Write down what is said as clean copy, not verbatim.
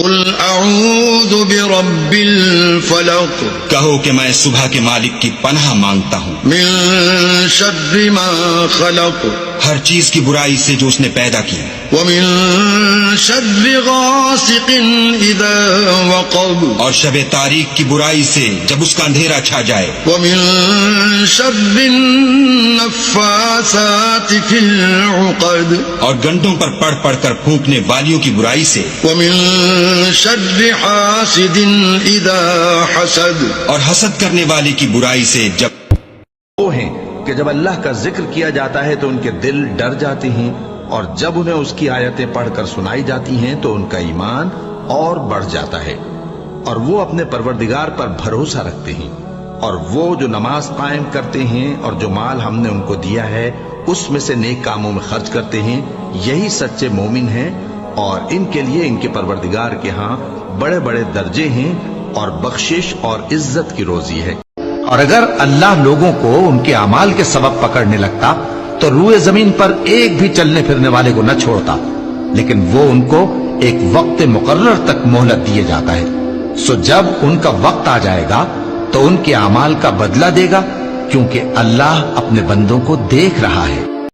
قل اعوذ برب الفلق، کہو کہ میں صبح کے مالک کی پناہ مانگتا ہوں من شر ما خلق، ہر چیز کی برائی سے جو اس نے پیدا کی، ومن شر غاسق اذا وقب، اور شب تاریک کی برائی سے جب اس کا اندھیرا چھا جائے، ومن شر النفاثات في العقد، اور گنڈوں پر پڑھ پڑھ کر پھونکنے والیوں کی برائی سے، ومن شر حاسد اذا حسد، اور حسد کرنے والے کی برائی سے جب وہ ہیں کہ جب اللہ کا ذکر کیا جاتا ہے تو ان کے دل ڈر جاتے ہیں، اور جب انہیں اس کی آیتیں پڑھ کر سنائی جاتی ہیں تو ان کا ایمان اور بڑھ جاتا ہے، اور وہ اپنے پروردگار پر بھروسہ رکھتے ہیں، اور وہ جو نماز قائم کرتے ہیں اور جو مال ہم نے ان کو دیا ہے اس میں سے نیک کاموں میں خرچ کرتے ہیں، یہی سچے مومن ہیں، اور ان کے لیے ان کے پروردگار کے ہاں بڑے بڑے درجے ہیں اور بخشش اور عزت کی روزی ہے۔ اور اگر اللہ لوگوں کو ان کے اعمال کے سبب پکڑنے لگتا تو روئے زمین پر ایک بھی چلنے پھرنے والے کو نہ چھوڑتا، لیکن وہ ان کو ایک وقت مقرر تک مہلت دیے جاتا ہے، سو جب ان کا وقت آ جائے گا تو ان کے اعمال کا بدلہ دے گا، کیونکہ اللہ اپنے بندوں کو دیکھ رہا ہے۔